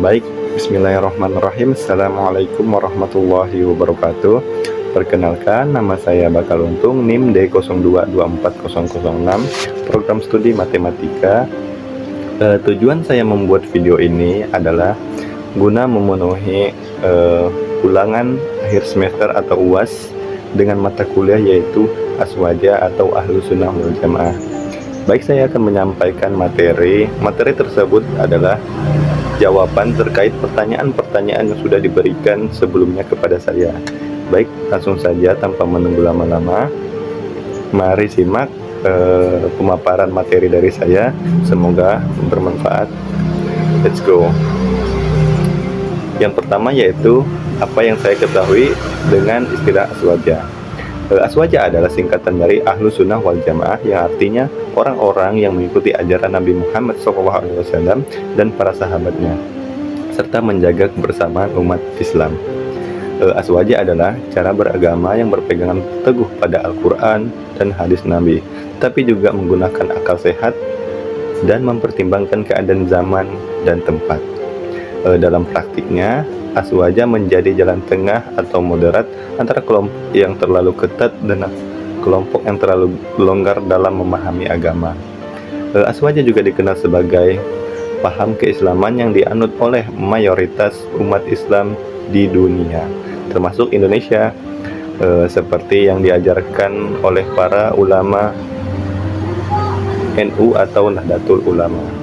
Baik, bismillahirrahmanirrahim. Assalamualaikum warahmatullahi wabarakatuh. Perkenalkan, nama saya Bakal Untung, NIM D02240006, program studi matematika. Tujuan saya membuat video ini adalah guna memenuhi ulangan akhir semester atau UAS dengan mata kuliah yaitu Aswaja atau Ahlus Sunnah wal Jamaah. Baik, saya akan menyampaikan materi. Materi tersebut adalah jawaban terkait pertanyaan-pertanyaan yang sudah diberikan sebelumnya kepada saya. Baik, langsung saja tanpa menunggu lama-lama. Mari simak pemaparan materi dari saya. Semoga bermanfaat. Let's go. Yang pertama yaitu apa yang saya ketahui dengan istilah aswaja. Aswaja adalah singkatan dari Ahlus Sunnah wal Jamaah yang artinya orang-orang yang mengikuti ajaran Nabi Muhammad SAW dan para sahabatnya, serta menjaga kebersamaan umat Islam. Aswaja adalah cara beragama yang berpegangan teguh pada Al-Quran dan hadis Nabi, tapi juga menggunakan akal sehat dan mempertimbangkan keadaan zaman dan tempat. Dalam praktiknya, aswaja menjadi jalan tengah atau moderat antara kelompok yang terlalu ketat dan kelompok yang terlalu longgar dalam memahami agama. Aswaja juga dikenal sebagai paham keislaman yang dianut oleh mayoritas umat Islam di dunia, termasuk Indonesia, seperti yang diajarkan oleh para ulama NU atau Nahdlatul Ulama.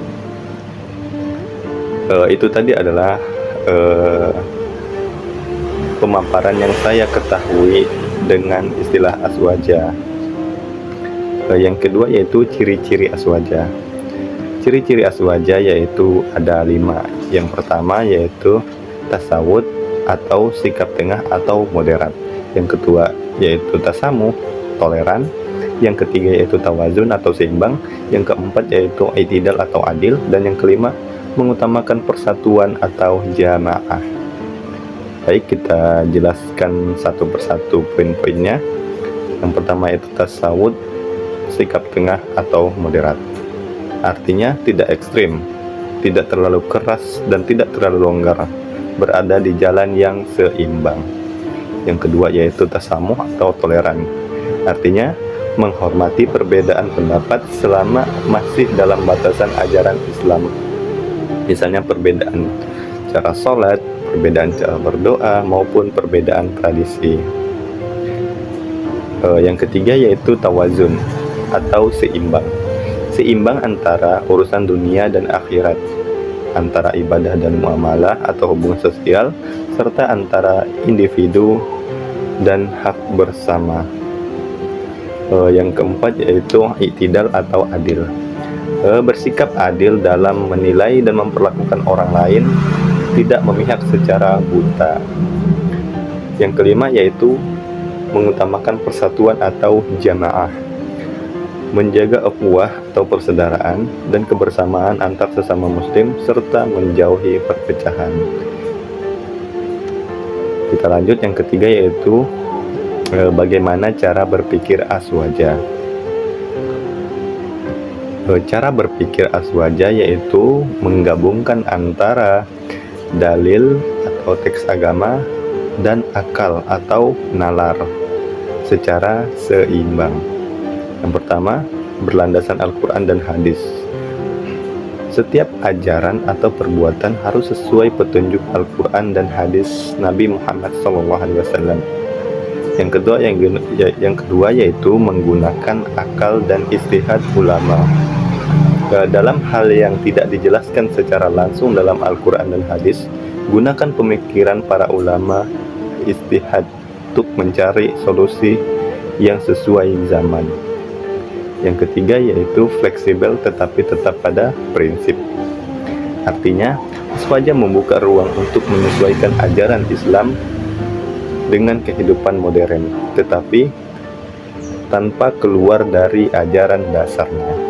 Itu tadi adalah pemaparan yang saya ketahui dengan istilah aswaja. Yang kedua yaitu ciri-ciri aswaja. Ciri-ciri aswaja yaitu ada 5. Yang pertama yaitu tasawuf atau sikap tengah atau moderat. Yang kedua yaitu tasamuh, toleran. Yang ketiga yaitu tawazun atau seimbang. Yang keempat yaitu i'tidal atau adil. Dan yang kelima mengutamakan persatuan atau jamaah. Baik, kita jelaskan satu persatu poin-poinnya. Yang pertama yaitu tasawuf, sikap tengah atau moderat. Artinya tidak ekstrim, tidak terlalu keras dan tidak terlalu longgar, berada di jalan yang seimbang. Yang kedua yaitu tasamuh atau toleran. Artinya menghormati perbedaan pendapat selama masih dalam batasan ajaran Islam. Misalnya perbedaan cara sholat, perbedaan cara berdoa, maupun perbedaan tradisi. Yang ketiga yaitu tawazun atau seimbang. Seimbang antara urusan dunia dan akhirat, antara ibadah dan muamalah atau hubungan sosial, serta antara individu dan hak bersama. Yang keempat yaitu i'tidal atau adil. Bersikap adil dalam menilai dan memperlakukan orang lain, tidak memihak secara buta. Yang kelima yaitu mengutamakan persatuan atau jamaah, menjaga ukhuwah atau persaudaraan dan kebersamaan antar sesama muslim, serta menjauhi perpecahan. Kita lanjut, yang ketiga yaitu bagaimana cara berpikir aswaja. Cara berpikir aswaja yaitu menggabungkan antara dalil atau teks agama dan akal atau nalar secara seimbang. Yang pertama, berlandasan Al-Quran dan hadis. Setiap ajaran atau perbuatan harus sesuai petunjuk Al-Quran dan hadis Nabi Muhammad SAW. Yang kedua yaitu menggunakan akal dan ijtihad ulama. Dalam hal yang tidak dijelaskan secara langsung dalam Al-Quran dan hadis, gunakan pemikiran para ulama ijtihad untuk mencari solusi yang sesuai zaman. Yang ketiga yaitu fleksibel tetapi tetap pada prinsip. Artinya, aswaja membuka ruang untuk menyesuaikan ajaran Islam dengan kehidupan modern, tetapi tanpa keluar dari ajaran dasarnya.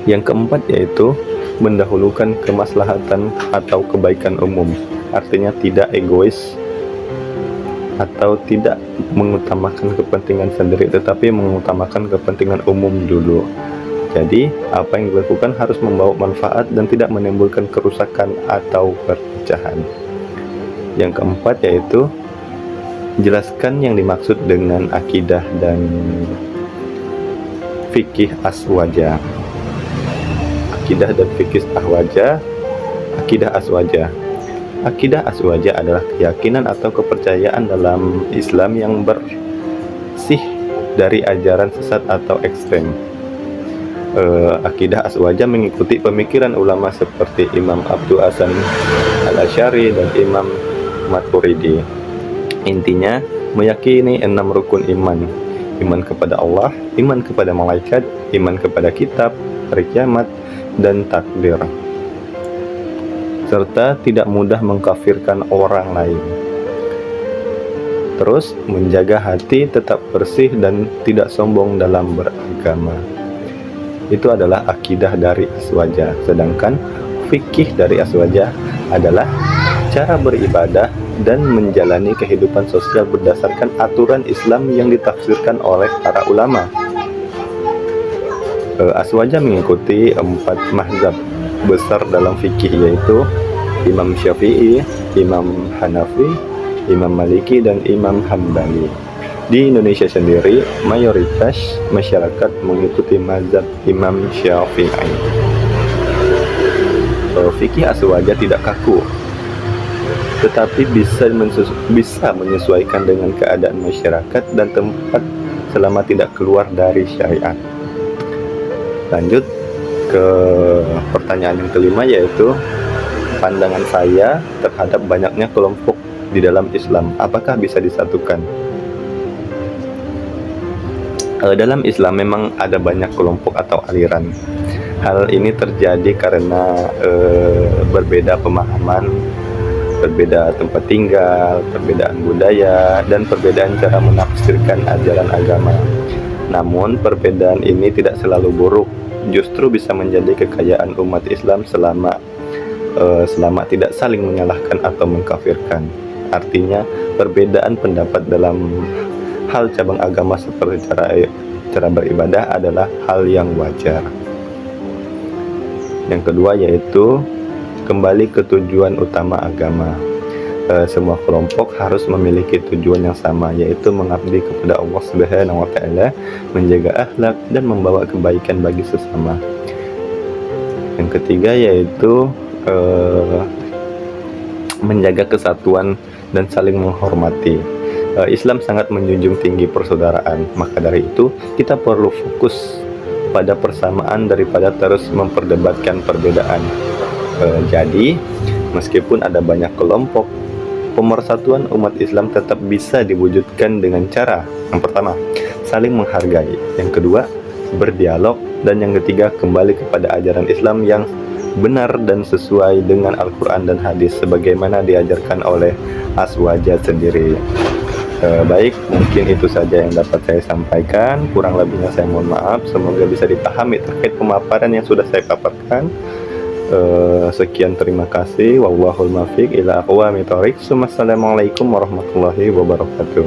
Yang keempat yaitu mendahulukan kemaslahatan atau kebaikan umum. Artinya tidak egois atau tidak mengutamakan kepentingan sendiri, tetapi mengutamakan kepentingan umum dulu. Jadi, apa yang dilakukan harus membawa manfaat dan tidak menimbulkan kerusakan atau perpecahan. Yang keempat yaitu jelaskan yang dimaksud dengan akidah dan fikih aswaja. Akidah dan fikih aswaja. Akidah aswaja. Akidah aswaja adalah keyakinan atau kepercayaan dalam Islam yang bersih dari ajaran sesat atau ekstrem. Akidah aswaja mengikuti pemikiran ulama seperti Imam Abdul Hasan Al-Asy'ari dan Imam Maturidi. Intinya, meyakini 6 rukun iman. Iman kepada Allah, iman kepada malaikat, iman kepada kitab, hari kiamat, dan takdir. Serta tidak mudah mengkafirkan orang lain. Terus, menjaga hati tetap bersih dan tidak sombong dalam beragama. Itu adalah akidah dari aswaja. Sedangkan fikih dari aswaja adalah cara beribadah dan menjalani kehidupan sosial berdasarkan aturan Islam yang ditafsirkan oleh para ulama. Aswaja mengikuti 4 mazhab besar dalam fikih, yaitu Imam Syafi'i, Imam Hanafi, Imam Maliki, dan Imam Hambali. Di Indonesia sendiri, mayoritas masyarakat mengikuti mazhab Imam Syafi'i. Fikih aswaja tidak kaku, tetapi bisa menyesuaikan dengan keadaan masyarakat dan tempat selama tidak keluar dari syariat. Lanjut ke pertanyaan yang kelima, yaitu pandangan saya terhadap banyaknya kelompok di dalam Islam. Apakah bisa disatukan? Dalam Islam memang ada banyak kelompok atau aliran. Hal ini terjadi karena berbeda pemahaman, berbeda tempat tinggal, perbedaan budaya, dan perbedaan cara menafsirkan ajaran agama. Namun, perbedaan ini tidak selalu buruk, justru bisa menjadi kekayaan umat Islam selama tidak saling menyalahkan atau mengkafirkan. Artinya, perbedaan pendapat dalam hal cabang agama seperti cara beribadah adalah hal yang wajar. Yang kedua yaitu kembali ke tujuan utama agama. Semua kelompok harus memiliki tujuan yang sama, yaitu mengabdi kepada Allah Subhanahu wa Ta'ala, menjaga akhlak, dan membawa kebaikan bagi sesama. Yang ketiga yaitu menjaga kesatuan dan saling menghormati. Islam sangat menjunjung tinggi persaudaraan, maka dari itu kita perlu fokus pada persamaan daripada terus memperdebatkan perbedaan. Jadi, meskipun ada banyak kelompok, pemersatuan umat Islam tetap bisa diwujudkan dengan cara yang pertama, saling menghargai, yang kedua, berdialog, dan yang ketiga, kembali kepada ajaran Islam yang benar dan sesuai dengan Al-Quran dan hadis sebagaimana diajarkan oleh aswaja sendiri. Baik, mungkin itu saja yang dapat saya sampaikan. Kurang lebihnya saya mohon maaf. Semoga bisa dipahami terkait pemaparan yang sudah saya paparkan. Sekian, terima kasih. Wallahul muwaffiq ila aqwamit thoriq. Assalamualaikum warahmatullahi wabarakatuh.